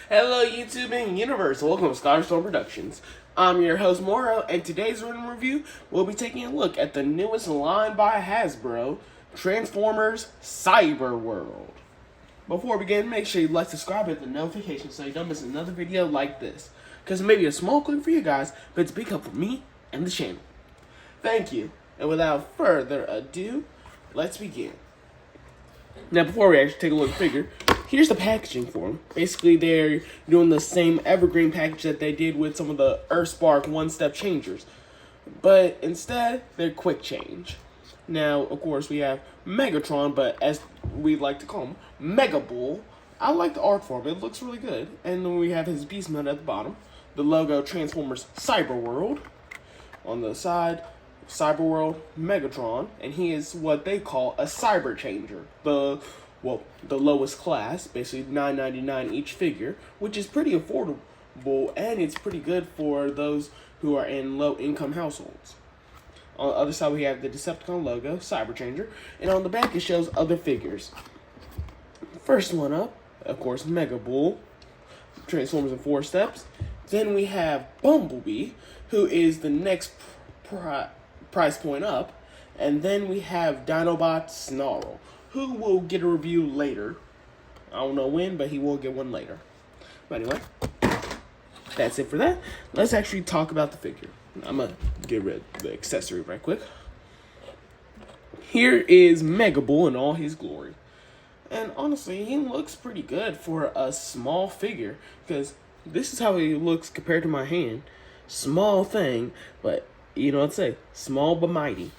Hello, YouTube and Universe. Welcome to Storm Productions. I'm your host, Morro, and today's written review, we'll be taking a look at the newest line by Hasbro, Transformers Cyberworld. Before we begin, make sure you like, subscribe, and hit the notification so you don't miss another video like this. Because it may be a small clip for you guys, but it's a big help for me and the channel. Thank you. And without further ado, let's begin. Now, before we actually take a look at the figure, here's the packaging for them. Basically, they're doing the same evergreen package that they did with some of the Earthspark one-step changers. But instead, they're quick change. Now, of course, we have Megatron, but as we like to call him, Mega Bull. I like the art form. It looks really good. And then we have his beast mode at the bottom. The logo, Transformers Cyberworld. On the side, Cyberworld Megatron, and he is what they call a cyber changer. The lowest class, basically $9.99 each figure, which is pretty affordable, and it's pretty good for those who are in low-income households. On the other side, we have the Decepticon logo, Cyber Changer, and on the back it shows other figures. First one up, of course, Mega Bull, Transformers in 4 steps. Then we have Bumblebee, who is the next price point up, and then we have Dinobot Snarl, who will get a review later. I don't know when, but he will get one later. But anyway, that's it for that. Let's actually talk about the figure. I'm gonna get rid of the accessory right quick. Here is Mega Bull in all his glory. And honestly, he looks pretty good for a small figure, because this is how he looks compared to my hand. Small thing, but you know what to say, small but mighty.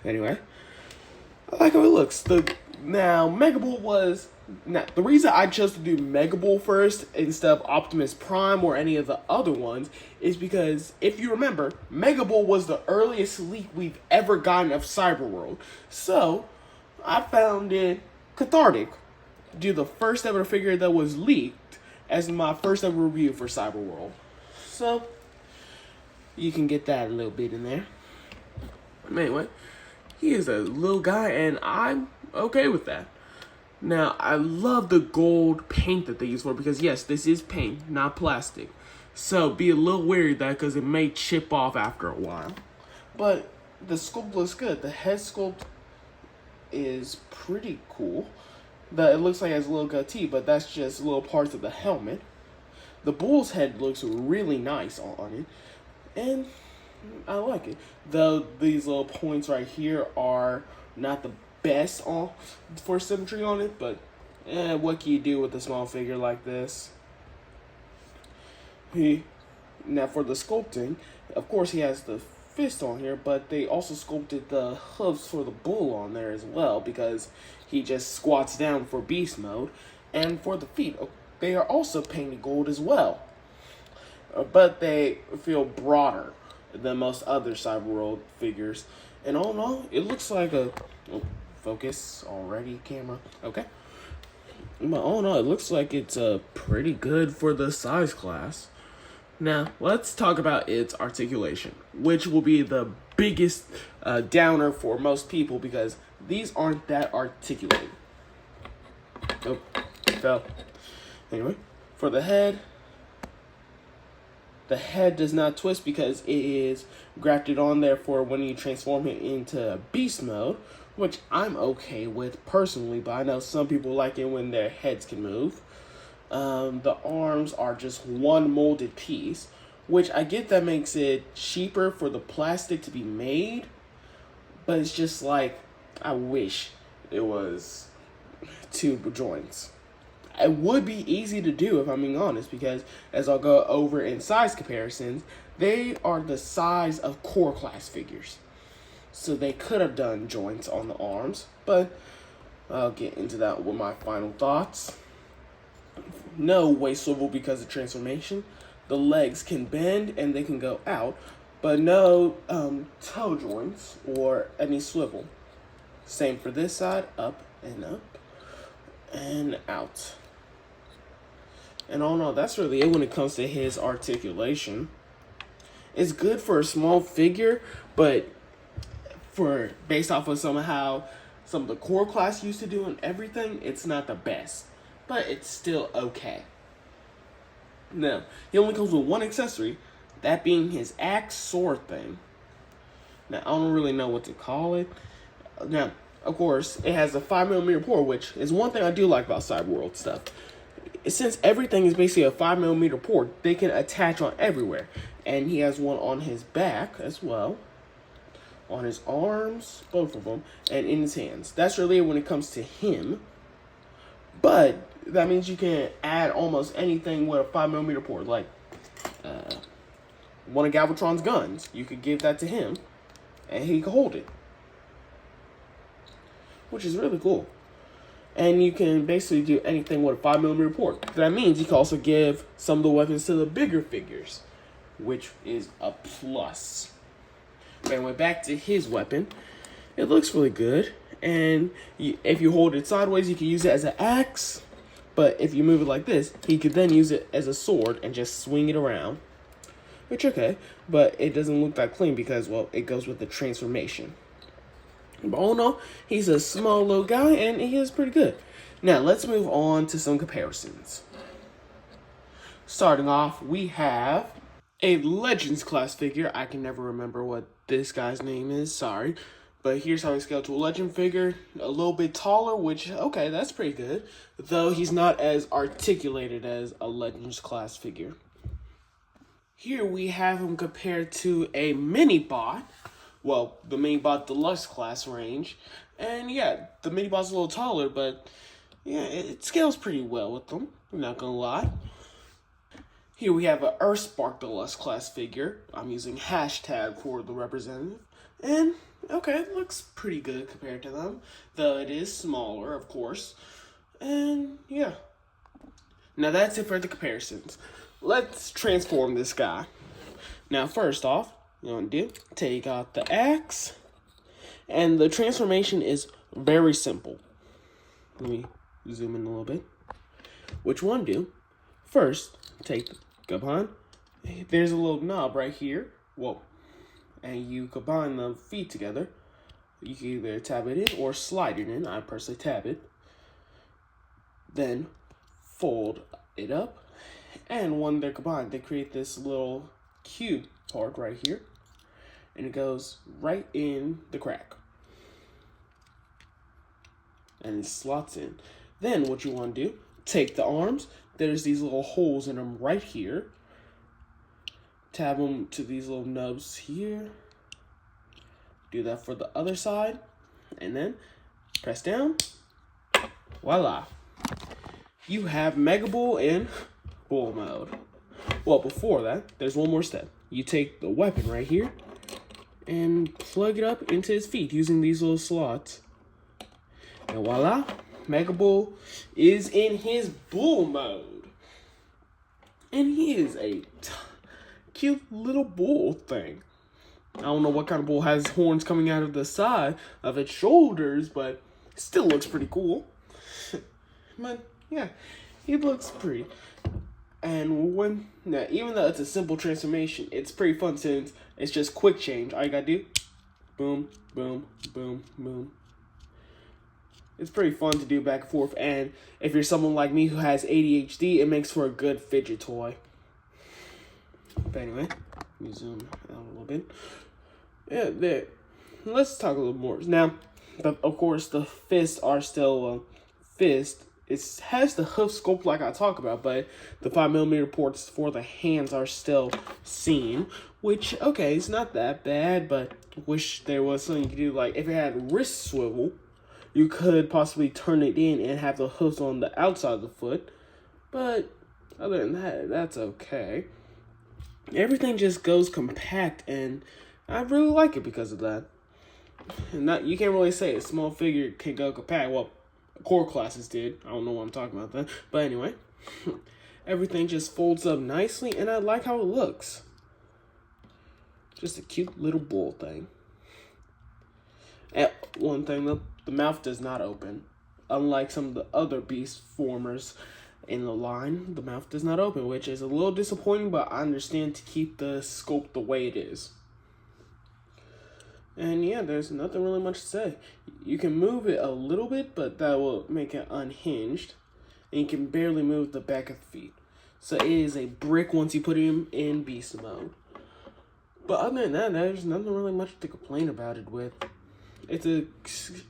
Anyway, I like how it looks. Now, Mega Bull was... Now, the reason I chose to do Mega Bull first instead of Optimus Prime or any of the other ones is because, if you remember, Mega Bull was the earliest leak we've ever gotten of Cyberworld. So, I found it cathartic to do the first ever figure that was leaked as my first ever review for Cyberworld. So, you can get that a little bit in there. Anyway, he is a little guy, and I'm okay with that. Now, I love the gold paint that they use for it, because yes, this is paint, not plastic. So, be a little wary of that, because it may chip off after a while. But the sculpt looks good. The head sculpt is pretty cool. It looks like it has a little goatee, but that's just little parts of the helmet. The bull's head looks really nice on it, and I like it. Though these little points right here are not the best for symmetry on it, but what can you do with a small figure like this? Now for the sculpting, of course he has the fist on here, but they also sculpted the hooves for the bull on there as well, because he just squats down for beast mode. And for the feet, they are also painted gold as well, but they feel broader than most other Cyberworld figures. And all in all, it looks like a... Oh, focus already, camera. Okay. But all in all, it looks like it's pretty good for the size class. Now, let's talk about its articulation, which will be the biggest downer for most people, because these aren't that articulated. Oh, fell. Anyway, for the head does not twist because it is grafted on there for when you transform it into beast mode, which I'm okay with personally, but I know some people like it when their heads can move. The arms are just one molded piece, which I get that makes it cheaper for the plastic to be made, but it's just like, I wish it was 2 joints. It would be easy to do, if I'm being honest, because as I'll go over in size comparisons, they are the size of core class figures. So they could have done joints on the arms, but I'll get into that with my final thoughts. No waist swivel because of transformation. The legs can bend and they can go out, but no toe joints or any swivel. Same for this side, up and out. And all in all, that's really it when it comes to his articulation. It's good for a small figure, but based off of some of the core class used to do and everything, it's not the best. but it's still okay. Now, he only comes with one accessory, that being his axe sword thing. Now, I don't really know what to call it. Now, of course, it has a 5mm port, which is one thing I do like about Cyberworld stuff. Since everything is basically a 5mm port, they can attach on everywhere. And he has one on his back as well, on his arms, both of them, and in his hands. That's really it when it comes to him. But that means you can add almost anything with a 5mm port, like one of Galvatron's guns. You could give that to him, and he can hold it, which is really cool. And you can basically do anything with a 5mm port. That means you can also give some of the weapons to the bigger figures, which is a plus. But anyway, back to his weapon. It looks really good. And if you hold it sideways, you can use it as an axe. But if you move it like this, he could then use it as a sword and just swing it around. Which, okay. But it doesn't look that clean because, well, it goes with the transformation. But all in all, he's a small little guy, and he is pretty good. Now, let's move on to some comparisons. Starting off, we have a Legends class figure. I can never remember what this guy's name is, sorry. But here's how he scaled to a Legend figure. A little bit taller, which, okay, that's pretty good. Though he's not as articulated as a Legends class figure. Here we have him compared to a Mini-Bot. Well, the Mini-Bot Deluxe class range. And yeah, the Mini-Bot's a little taller, but yeah, it scales pretty well with them. I'm not gonna lie. Here we have a Earthspark Deluxe class figure. I'm using hashtag for the representative. And, okay, it looks pretty good compared to them. Though it is smaller, of course. And, yeah. Now that's it for the comparisons. Let's transform this guy. Now, first off, you want to do, take out the axe. And the transformation is very simple. Let me zoom in a little bit. What you want to do, first, go behind. There's a little knob right here. Whoa. And you combine the feet together. You can either tab it in or slide it in. I personally tab it. Then fold it up. And when they're combined, they create this little cube part right here. And it goes right in the crack. And it slots in. Then what you want to do, take the arms. There's these little holes in them right here. Tab them to these little nubs here. Do that for the other side. And then press down. Voila. You have Mega Bull in Bull mode. Well, before that, there's one more step. You take the weapon right here and plug it up into his feet using these little slots. And voila, Mega Bull is in his Bull mode. And he is a cute little bull thing. I don't know what kind of bull has horns coming out of the side of its shoulders, but it still looks pretty cool. But yeah, he looks pretty. And even though it's a simple transformation, it's pretty fun since it's just quick change. All you gotta do, boom, boom, boom, boom. It's pretty fun to do back and forth. And if you're someone like me who has ADHD, it makes for a good fidget toy. But anyway, let me zoom out a little bit. Yeah, there. Let's talk a little more. Now, of course, the fists are still fist. It has the hoof sculpt like I talk about, but the 5mm ports for the hands are still seen. Which, okay, it's not that bad, but wish there was something you could do. Like, if it had wrist swivel, you could possibly turn it in and have the hoofs on the outside of the foot. But other than that, that's okay. Everything just goes compact, and I really like it because of that. You can't really say a small figure can go compact. Well, core classes did. I don't know what I'm talking about then. But anyway, everything just folds up nicely, and I like how it looks. Just a cute little bull thing. And one thing, the mouth does not open. Unlike some of the other beast formers in the line, the mouth does not open, which is a little disappointing, but I understand to keep the scope the way it is. And yeah, there's nothing really much to say. You can move it a little bit, but that will make it unhinged. and you can barely move the back of the feet. So it is a brick once you put him in beast mode. But other than that, there's nothing really much to complain about it with. It's a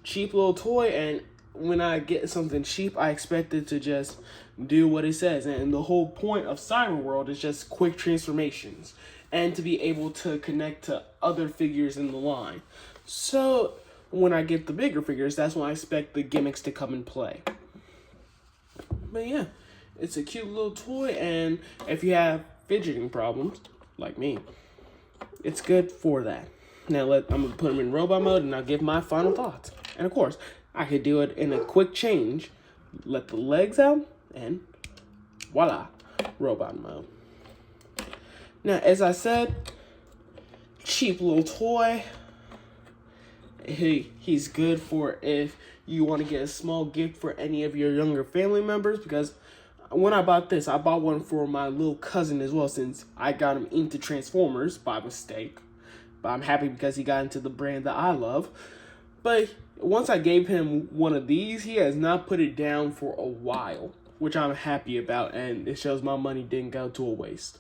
cheap little toy, and when I get something cheap, I expect it to just do what it says. And the whole point of Cyberworld is just quick transformations and to be able to connect to other figures in the line. So when I get the bigger figures, that's when I expect the gimmicks to come and play. But yeah, it's a cute little toy, and if you have fidgeting problems, like me, it's good for that. Now I'm going to put him in robot mode, and I'll give my final thoughts. And of course, I could do it in a quick change, let the legs out, and voila, robot mode. Now, as I said, cheap little toy. He's good for if you want to get a small gift for any of your younger family members, because when I bought this, I bought one for my little cousin as well, since I got him into Transformers by mistake. But I'm happy because he got into the brand that I love. But once I gave him one of these, he has not put it down for a while, which I'm happy about, and it shows my money didn't go to a waste.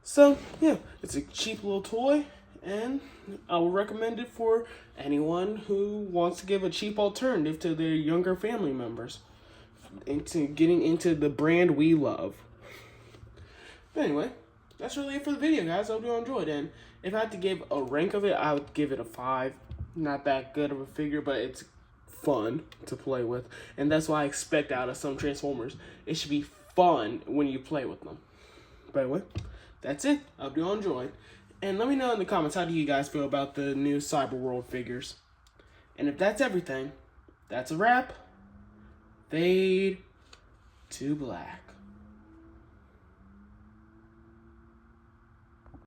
So, yeah, it's a cheap little toy, and I would recommend it for anyone who wants to give a cheap alternative to their younger family members into getting into the brand we love. But anyway, that's really it for the video, guys. I hope you all enjoyed it. And if I had to give a rank of it, I would give it a 5. Not that good of a figure, but it's fun to play with. And that's what I expect out of some Transformers. It should be fun when you play with them. But anyway, that's it. I hope you all enjoyed. And let me know in the comments, how do you guys feel about the new Cyberworld figures? And if that's everything, that's a wrap. Fade to black.